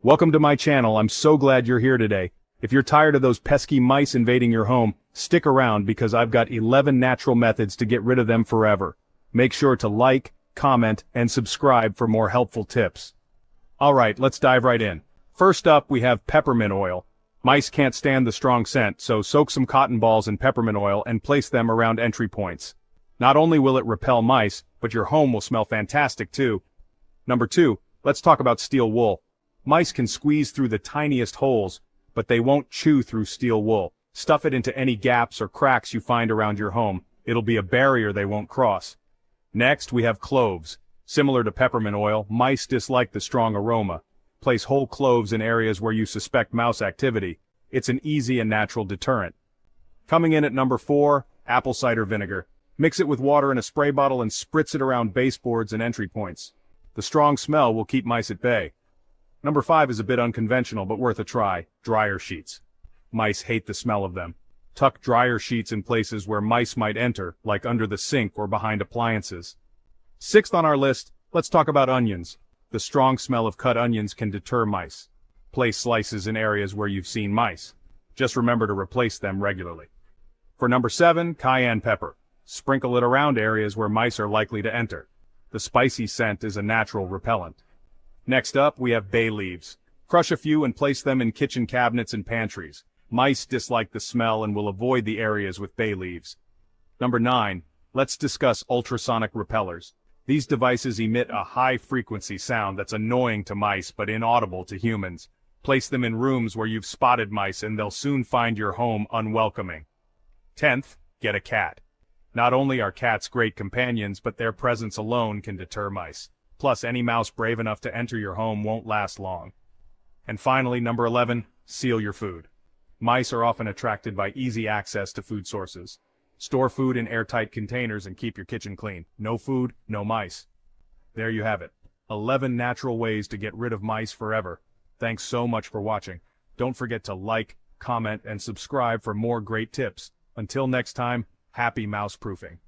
Welcome to my channel. I'm so glad you're here today. If you're tired of those pesky mice invading your home, stick around because I've got 11 natural methods to get rid of them forever. Make sure to like, comment, and subscribe for more helpful tips. Alright, let's dive right in. First up, we have peppermint oil. Mice can't stand the strong scent, so soak some cotton balls in peppermint oil and place them around entry points. Not only will it repel mice, but your home will smell fantastic too. Number 2, let's talk about steel wool. Mice can squeeze through the tiniest holes, but they won't chew through steel wool. Stuff it into any gaps or cracks you find around your home. It'll be a barrier they won't cross. Next, we have cloves. Similar to peppermint oil, mice dislike the strong aroma. Place whole cloves in areas where you suspect mouse activity. It's an easy and natural deterrent. Coming in at number 4, apple cider vinegar. Mix it with water in a spray bottle and spritz it around baseboards and entry points. The strong smell will keep mice at bay. Number 5 is a bit unconventional but worth a try, dryer sheets. Mice hate the smell of them. Tuck dryer sheets in places where mice might enter, like under the sink or behind appliances. 6th on our list, let's talk about onions. The strong smell of cut onions can deter mice. Place slices in areas where you've seen mice. Just remember to replace them regularly. For number 7, cayenne pepper. Sprinkle it around areas where mice are likely to enter. The spicy scent is a natural repellent. Next up, we have bay leaves. Crush a few and place them in kitchen cabinets and pantries. Mice dislike the smell and will avoid the areas with bay leaves. Number 9, let's discuss ultrasonic repellers. These devices emit a high-frequency sound that's annoying to mice but inaudible to humans. Place them in rooms where you've spotted mice and they'll soon find your home unwelcoming. 10th, get a cat. Not only are cats great companions, but their presence alone can deter mice. Plus, any mouse brave enough to enter your home won't last long. And finally, number 11, seal your food. Mice are often attracted by easy access to food sources. Store food in airtight containers and keep your kitchen clean. No food, no mice. There you have it. 11 natural ways to get rid of mice forever. Thanks so much for watching. Don't forget to like, comment, and subscribe for more great tips. Until next time, happy mouse proofing.